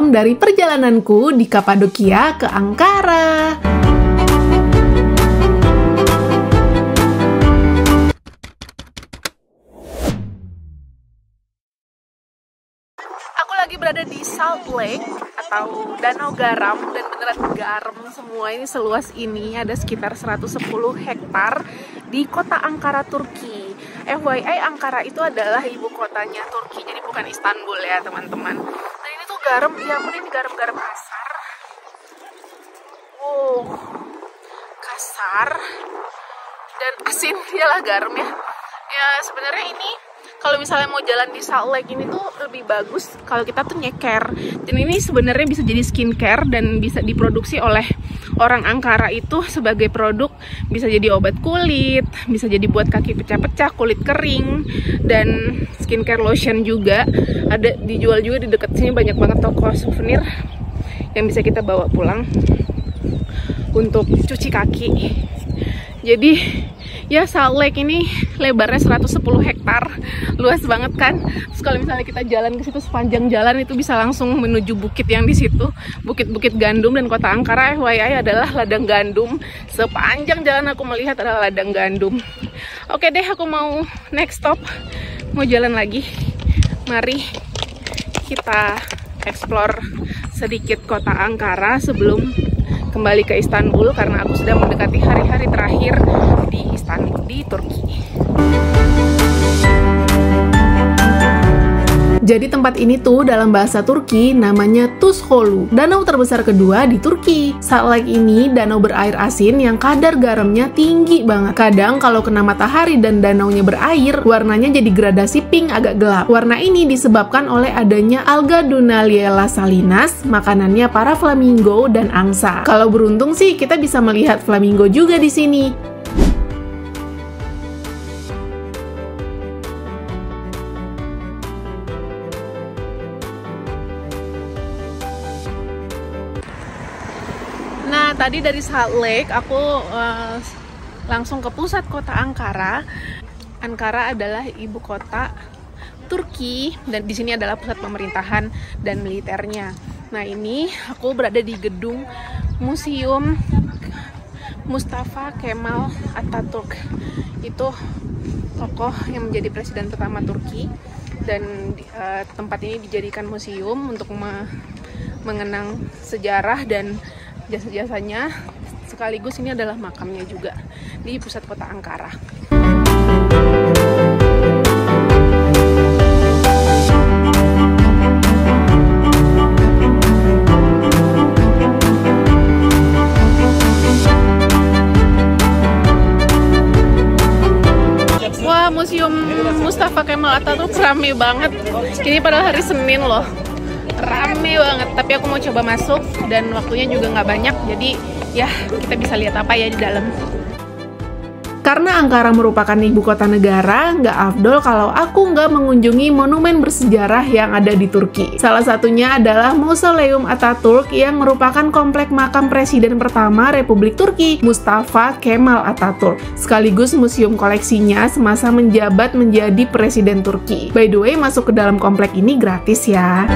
malam dari perjalananku di Kapadokia ke Ankara. Aku lagi berada di Salt Lake atau Danau Garam, dan beneran garam semua. Ini seluas ini, ada sekitar 110 hektar di kota Ankara, Turki. FYI, Ankara itu adalah ibu kotanya Turki, jadi bukan Istanbul ya teman-teman. Nah ini tuh garam, ya ampun, ini garam-garam kasar. Kasar dan asin, dialah garam ya. Ya sebenarnya ini kalau misalnya mau jalan di Salt Lake ini tuh lebih bagus kalau kita tuh nyeker. Dan ini sebenarnya bisa jadi skincare dan bisa diproduksi oleh orang Ankara itu sebagai produk, bisa jadi obat kulit, bisa jadi buat kaki pecah-pecah, kulit kering, dan skincare lotion juga. Ada dijual juga di dekat sini, banyak banget toko souvenir yang bisa kita bawa pulang untuk cuci kaki. Jadi ya Salt Lake ini lebarnya 110 hektar, luas banget kan. Terus kalau misalnya kita jalan ke situ, sepanjang jalan itu bisa langsung menuju bukit yang di situ, bukit-bukit gandum. Dan kota Ankara FYI adalah ladang gandum. Sepanjang jalan aku melihat adalah ladang gandum. Oke deh, aku mau next stop, mau jalan lagi. Mari kita explore sedikit kota Ankara sebelum kembali ke Istanbul, karena aku sudah mendekati hari-hari terakhir di Istanbul, di Turki. Jadi tempat ini tuh dalam bahasa Turki namanya Tuzholu, danau terbesar kedua di Turki. Salt Lake ini danau berair asin yang kadar garamnya tinggi banget. Kadang kalau kena matahari dan danaunya berair, warnanya jadi gradasi pink agak gelap. Warna ini disebabkan oleh adanya alga Dunaliella salinas, makanannya para flamingo dan angsa. Kalau beruntung sih kita bisa melihat flamingo juga di sini. Nah, tadi dari Salt Lake aku langsung ke pusat kota Ankara. Ankara adalah ibu kota Turki dan di sini adalah pusat pemerintahan dan militernya. Nah, ini aku berada di gedung Museum Mustafa Kemal Atatürk. Itu tokoh yang menjadi presiden pertama Turki, dan tempat ini dijadikan museum untuk mengenang sejarah dan jasa-jasanya, sekaligus ini adalah makamnya juga di pusat kota Ankara. Wah, Museum Mustafa Kemal Atatürk rame banget. Ini padahal hari Senin loh. Rame banget, tapi aku mau coba masuk dan waktunya juga nggak banyak, jadi ya kita bisa lihat apa ya di dalam. Karena Ankara merupakan ibu kota negara, nggak afdol kalau aku nggak mengunjungi monumen bersejarah yang ada di Turki. Salah satunya adalah Mausoleum Atatürk yang merupakan komplek makam presiden pertama Republik Turki, Mustafa Kemal Atatürk, sekaligus museum koleksinya semasa menjabat menjadi presiden Turki. By the way, masuk ke dalam komplek ini gratis ya.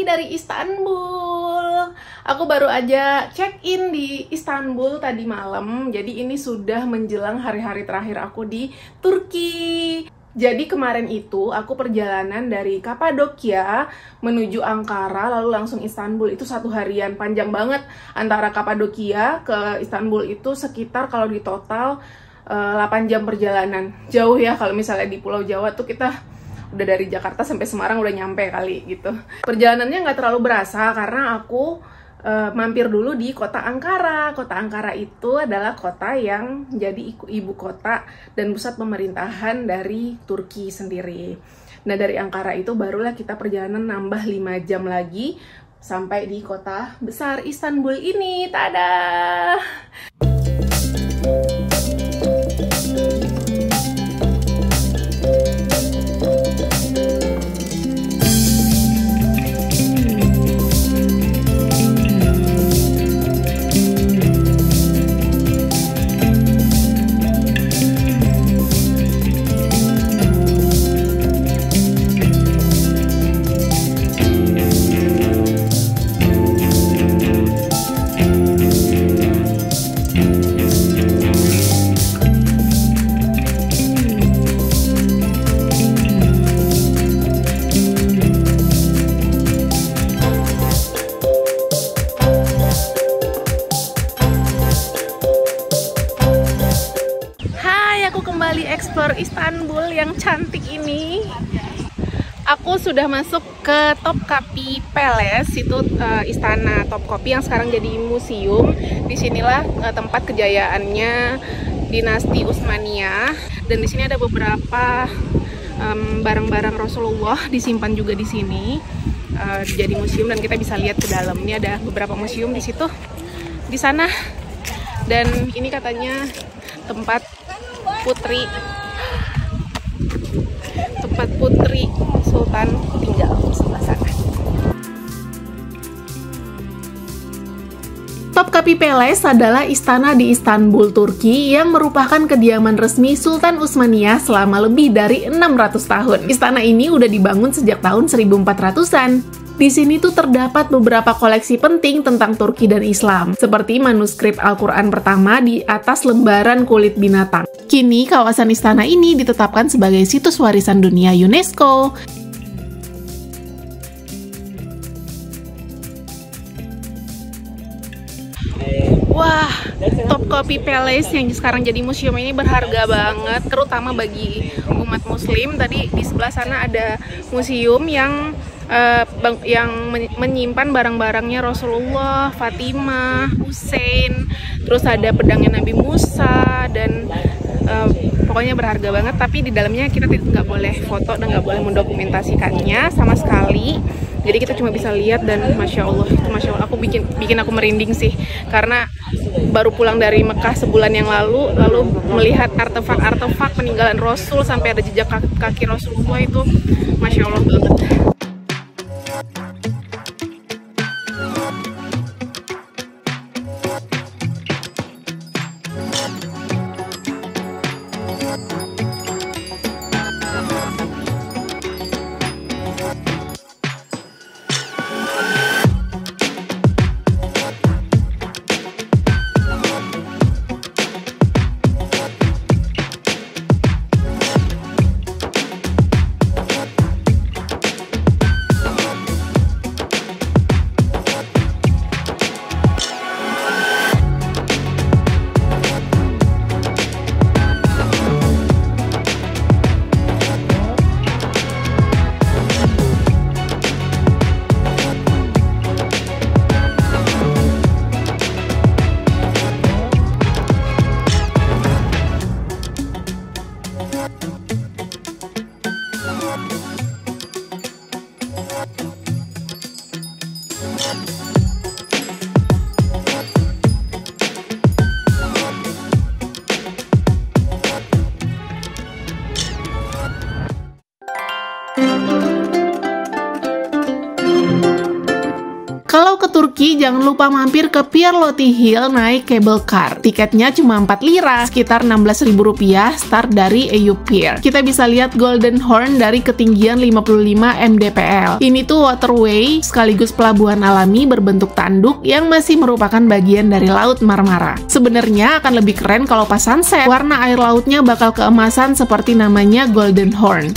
Dari Istanbul. Aku baru aja check-in di Istanbul tadi malam. Jadi ini sudah menjelang hari-hari terakhir aku di Turki. Jadi kemarin itu aku perjalanan dari Kapadokia menuju Ankara lalu langsung Istanbul. Itu 1 harian, panjang banget. Antara Kapadokia ke Istanbul itu sekitar kalau di total 8 jam perjalanan. Jauh ya, kalau misalnya di Pulau Jawa tuh kita udah dari Jakarta sampai Semarang udah nyampe kali gitu. Perjalanannya nggak terlalu berasa karena aku mampir dulu di kota Ankara. Kota Ankara itu adalah kota yang jadi ibu kota dan pusat pemerintahan dari Turki sendiri. Nah, dari Ankara itu barulah kita perjalanan nambah 5 jam lagi sampai di kota besar Istanbul ini. Tada! mengeksplor Istanbul yang cantik ini. Aku sudah masuk ke Topkapi Palace, itu istana Topkapi yang sekarang jadi museum. Disinilah tempat kejayaannya dinasti Utsmaniyah, dan di sini ada beberapa barang-barang Rasulullah disimpan juga di sini. Jadi museum dan kita bisa lihat ke dalam. Ini ada beberapa museum di situ, di sana. Dan ini katanya tempat putri Sultan tinggal sebelah sana. Topkapi Palace adalah istana di Istanbul, Turki yang merupakan kediaman resmi Sultan Utsmaniyah selama lebih dari 600 tahun. Istana ini udah dibangun sejak tahun 1400-an. Di sini tuh terdapat beberapa koleksi penting tentang Turki dan Islam, seperti manuskrip Al-Quran pertama di atas lembaran kulit binatang. Kini, kawasan istana ini ditetapkan sebagai situs warisan dunia UNESCO. Wah, Topkapi Palace yang sekarang jadi museum ini berharga banget, terutama bagi umat muslim. Tadi di sebelah sana ada museum yang menyimpan barang-barangnya Rasulullah, Fatimah, Hussein, terus ada pedangnya Nabi Musa, dan pokoknya berharga banget. Tapi di dalamnya kita nggak boleh foto dan nggak boleh mendokumentasikannya sama sekali. Jadi kita cuma bisa lihat, dan masya Allah, aku bikin aku merinding sih, karena baru pulang dari Mekah sebulan yang lalu melihat artefak peninggalan Rasul sampai ada jejak kaki Rasulullah, itu masya Allah banget. Kalau ke Turki, jangan lupa mampir ke Pier Loti Hill naik cable car. Tiketnya cuma 4 lira, sekitar Rp16.000 start dari Eyüp Pier. Kita bisa lihat Golden Horn dari ketinggian 55 mdpl. Ini tuh waterway sekaligus pelabuhan alami berbentuk tanduk yang masih merupakan bagian dari Laut Marmara. Sebenarnya akan lebih keren kalau pas sunset. Warna air lautnya bakal keemasan seperti namanya Golden Horn.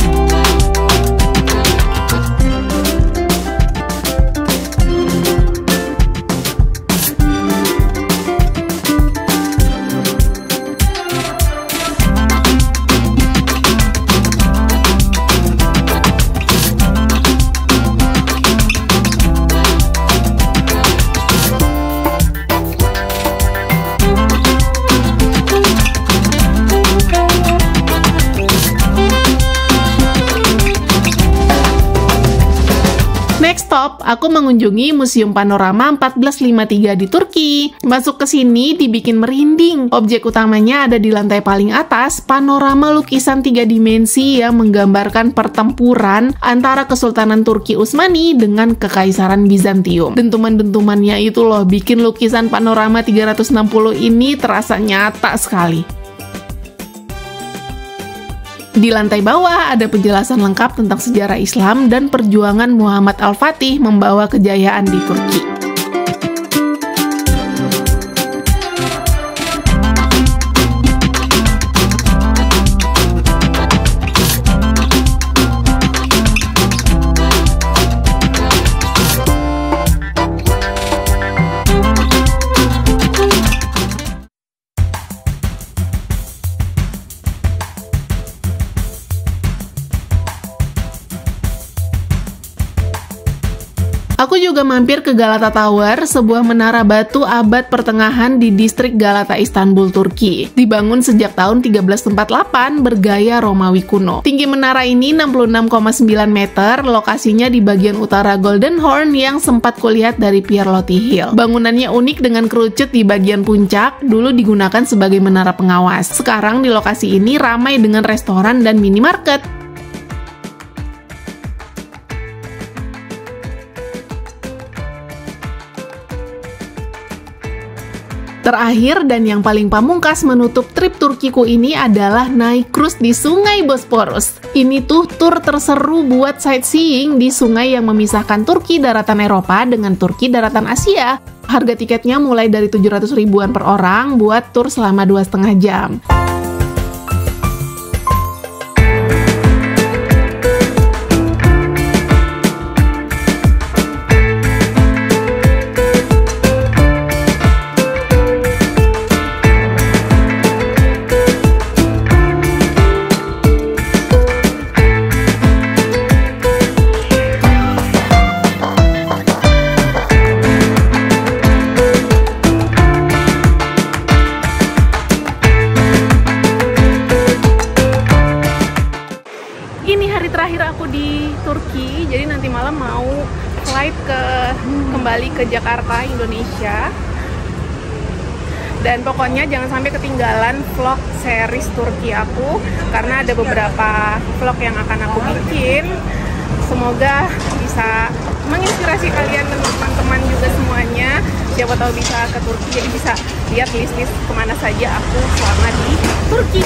Next stop, aku mengunjungi Museum Panorama 1453 di Turki. Masuk ke sini dibikin merinding. Objek utamanya ada di lantai paling atas, panorama lukisan 3 dimensi yang menggambarkan pertempuran antara Kesultanan Turki Utsmani dengan Kekaisaran Bizantium. Dentuman-dentumannya itu loh bikin lukisan panorama 360 ini terasa nyata sekali. Di lantai bawah ada penjelasan lengkap tentang sejarah Islam dan perjuangan Muhammad Al-Fatih membawa kejayaan di Turki. Aku juga mampir ke Galata Tower, sebuah menara batu abad pertengahan di distrik Galata, Istanbul, Turki. Dibangun sejak tahun 1348 bergaya Romawi kuno. Tinggi menara ini 66,9 meter, lokasinya di bagian utara Golden Horn yang sempat kulihat dari Pier Loti Hill. Bangunannya unik dengan kerucut di bagian puncak, dulu digunakan sebagai menara pengawas. Sekarang di lokasi ini ramai dengan restoran dan minimarket. Terakhir dan yang paling pamungkas menutup trip Turkiku ini adalah naik cruise di Sungai Bosporus. Ini tuh tur terseru buat sightseeing di sungai yang memisahkan Turki daratan Eropa dengan Turki daratan Asia. Harga tiketnya mulai dari 700 ribuan per orang buat tur selama 2,5 jam. Ini hari terakhir aku di Turki, jadi nanti malam mau flight kembali ke Jakarta, Indonesia. Dan pokoknya jangan sampai ketinggalan vlog series Turki aku, karena ada beberapa vlog yang akan aku bikin. Semoga bisa menginspirasi kalian dan teman-teman juga semuanya. Siapa tahu bisa ke Turki, jadi bisa lihat list-list kemana saja aku selama di Turki.